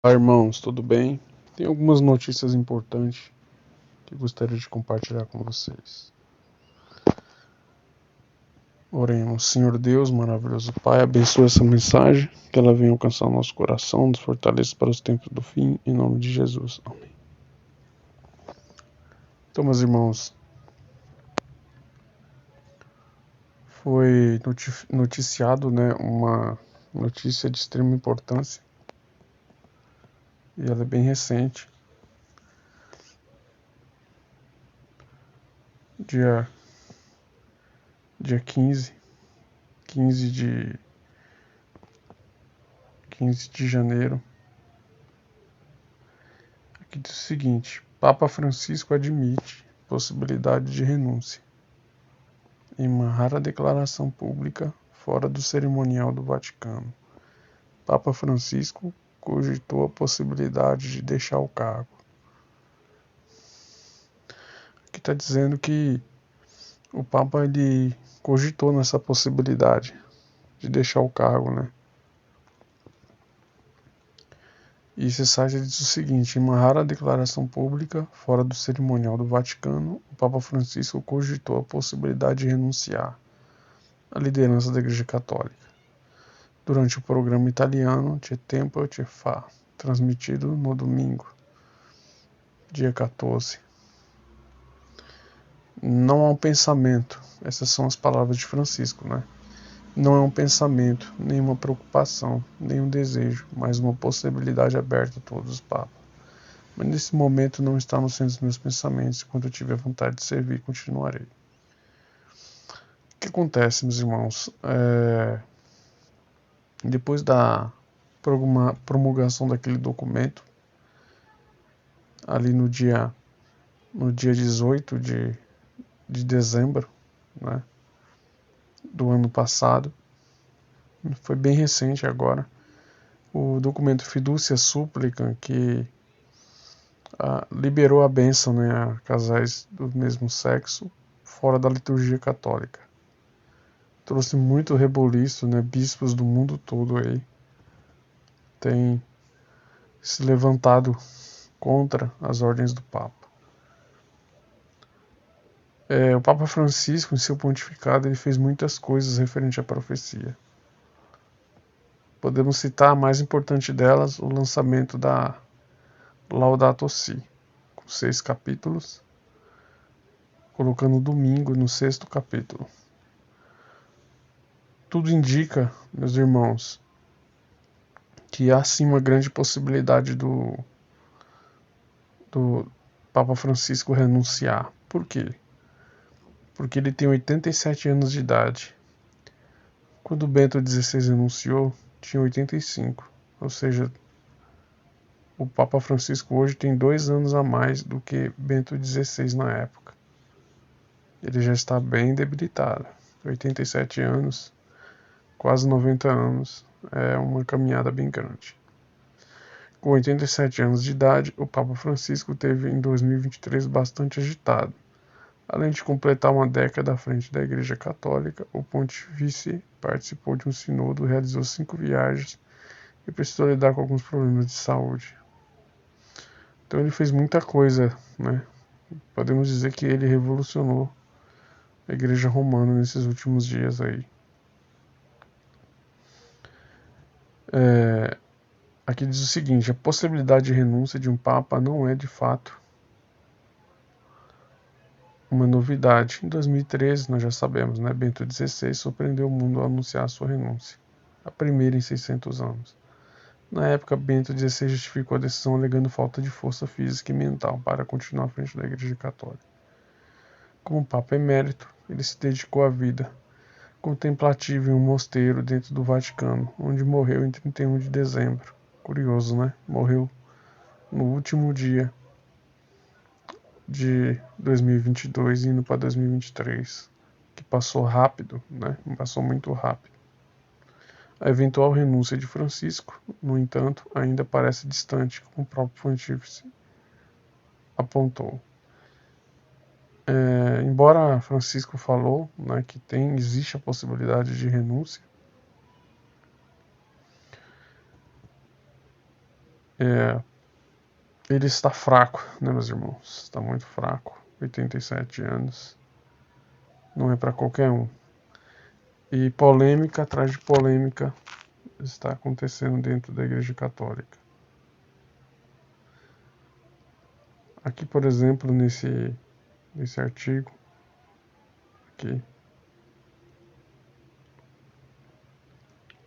Olá, irmãos, tudo bem? Tem algumas notícias importantes que gostaria de compartilhar com vocês. Oremos, Senhor Deus, maravilhoso Pai, abençoe essa mensagem, que ela venha alcançar o nosso coração, nos fortaleça para os tempos do fim, em nome de Jesus. Amém. Então, meus irmãos, foi noticiado, uma notícia de extrema importância, e ela é bem recente. Dia 15 de janeiro, aqui diz o seguinte: Papa Francisco admite possibilidade de renúncia em uma rara declaração pública fora do cerimonial do Vaticano. Papa Francisco cogitou a possibilidade de deixar o cargo. Aqui está dizendo que o Papa ele cogitou nessa possibilidade de deixar o cargo, né? E esse site diz o seguinte: em uma rara declaração pública fora do cerimonial do Vaticano, o Papa Francisco cogitou a possibilidade de renunciar à liderança da Igreja Católica durante o programa italiano C'è Tempo C'è Fa, transmitido no domingo, dia 14. Não há um pensamento, essas são as palavras de Francisco, né? Não é um pensamento, nem uma preocupação, nem um desejo, mas uma possibilidade aberta a todos os papas. Mas nesse momento não está nos centro dos meus pensamentos, e quando eu tiver vontade de servir, continuarei. O que acontece, meus irmãos? Depois da promulgação daquele documento, ali no dia 18 de dezembro, né, do ano passado, foi bem recente agora, o documento Fiducia Súplica, que liberou a bênção, né, a casais do mesmo sexo fora da liturgia católica. Trouxe muito reboliço, né, bispos do mundo todo aí têm se levantado contra as ordens do Papa. O Papa Francisco, em seu pontificado, ele fez muitas coisas referente à profecia. Podemos citar a mais importante delas, o lançamento da Laudato Si, com 6 capítulos, colocando o domingo no 6º capítulo. Tudo indica, meus irmãos, que há sim uma grande possibilidade do Papa Francisco renunciar. Por quê? Porque ele tem 87 anos de idade. Quando Bento XVI renunciou, tinha 85. Ou seja, o Papa Francisco hoje tem 2 anos a mais do que Bento XVI na época. Ele já está bem debilitado. 87 anos, quase 90 anos, é uma caminhada bem grande. Com 87 anos de idade, o Papa Francisco teve em 2023 bastante agitado. Além de completar uma década à frente da Igreja Católica, o pontífice participou de um sínodo, realizou 5 viagens e precisou lidar com alguns problemas de saúde. Então ele fez muita coisa, né? Podemos dizer que ele revolucionou a Igreja Romana nesses últimos dias aí. Aqui diz o seguinte: a possibilidade de renúncia de um Papa não é de fato uma novidade. Em 2013, nós já sabemos, né? Bento XVI surpreendeu o mundo ao anunciar sua renúncia, a primeira em 600 anos. Na época, Bento XVI justificou a decisão alegando falta de força física e mental para continuar à frente da Igreja Católica. Como Papa emérito, ele se dedicou à vida contemplativa em um mosteiro dentro do Vaticano, onde morreu em 31 de dezembro. Curioso, né? Morreu no último dia de 2022, indo para 2023, que passou rápido, né? Passou muito rápido. A eventual renúncia de Francisco, no entanto, ainda parece distante, como o próprio pontífice apontou. Embora Francisco falou, né, que existe a possibilidade de renúncia, Ele está fraco, né, meus irmãos? Está muito fraco. 87 anos. Não é para qualquer um. E polêmica atrás de polêmica está acontecendo dentro da Igreja Católica. Aqui, por exemplo, nesse artigo, aqui,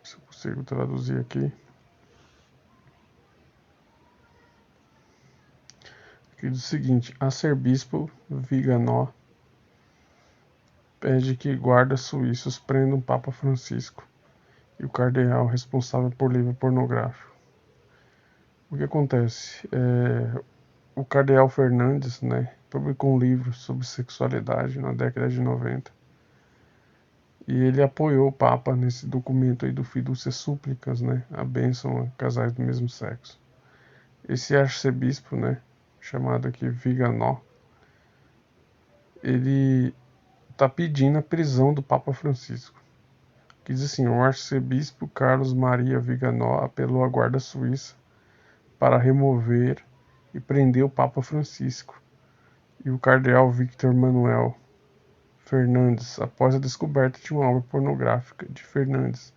se eu consigo traduzir aqui, diz o seguinte: arcebispo Viganò pede que guardas suíços prendam Papa Francisco e o cardeal responsável por livro pornográfico. O que acontece? O cardeal Fernandes, né, publicou um livro sobre sexualidade na década de 90. E ele apoiou o Papa nesse documento aí do Fiducia Supplicans, né, a bênção a casais do mesmo sexo. Esse arcebispo, né, chamado aqui Viganò, ele está pedindo a prisão do Papa Francisco. Que diz assim: o arcebispo Carlos Maria Viganò apelou à guarda suíça para remover e prender o Papa Francisco e o cardeal Victor Manuel Fernandes após a descoberta de uma obra pornográfica de Fernandes.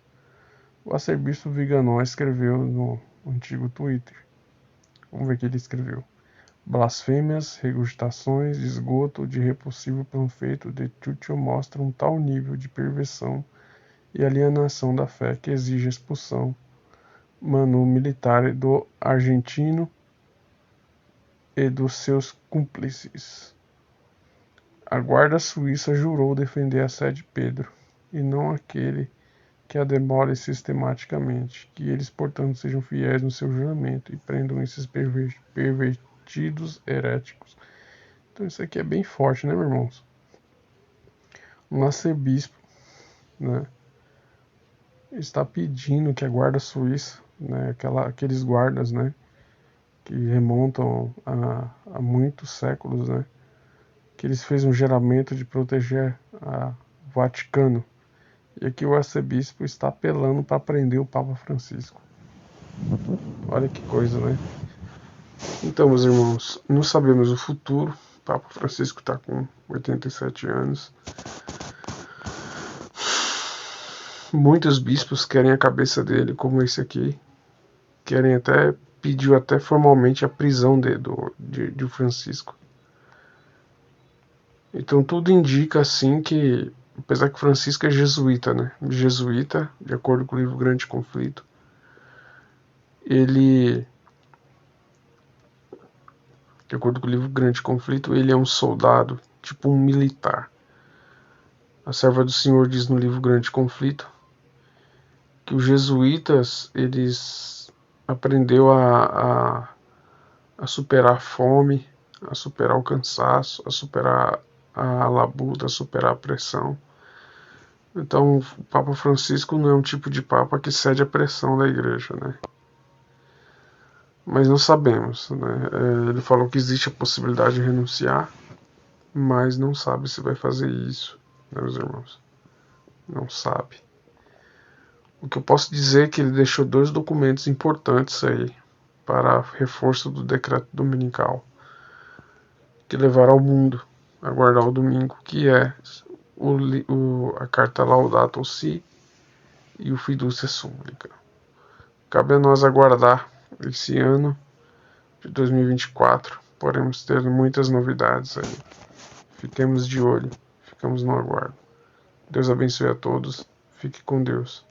O arcebispo Viganò escreveu no antigo Twitter. Vamos ver o que ele escreveu: blasfêmias, regurgitações, esgoto de repulsivo panfleto de Tuccio mostram um tal nível de perversão e alienação da fé que exige a expulsão manu militare do argentino e dos seus cúmplices. A guarda suíça jurou defender a sé de Pedro, e não aquele que a demole sistematicamente, que eles, portanto, sejam fiéis no seu juramento e prendam esses pervertidos heréticos. Então isso aqui é bem forte, né, meus irmãos? Um arcebispo, né, está pedindo que a guarda suíça, né, aqueles guardas, né, que remontam a muitos séculos, né, que eles fez um juramento de proteger o Vaticano. E aqui o arcebispo está apelando para prender o Papa Francisco. Olha que coisa, né? Então, meus irmãos, não sabemos o futuro. O Papa Francisco está com 87 anos. Muitos bispos querem a cabeça dele, como esse aqui. Pediu até formalmente a prisão de Francisco. Então tudo indica assim que, apesar que Francisco é jesuíta, né? Jesuíta, de acordo com o livro Grande Conflito, ele é um soldado, tipo um militar. A serva do Senhor diz no livro Grande Conflito que os jesuítas, eles aprendeu a superar a fome, a superar o cansaço, a superar a labuta, a superar a pressão. Então, o Papa Francisco não é um tipo de Papa que cede à pressão da Igreja, né? Mas não sabemos, né? Ele falou que existe a possibilidade de renunciar, mas não sabe se vai fazer isso, né, meus irmãos? Não sabe. O que eu posso dizer é que ele deixou 2 documentos importantes aí para reforço do decreto dominical, que levará o mundo a guardar o domingo, que é a carta Laudato Si e o Fiducia Supplica. Cabe a nós aguardar esse ano de 2024. Podemos ter muitas novidades aí. Fiquemos de olho, ficamos no aguardo. Deus abençoe a todos. Fique com Deus.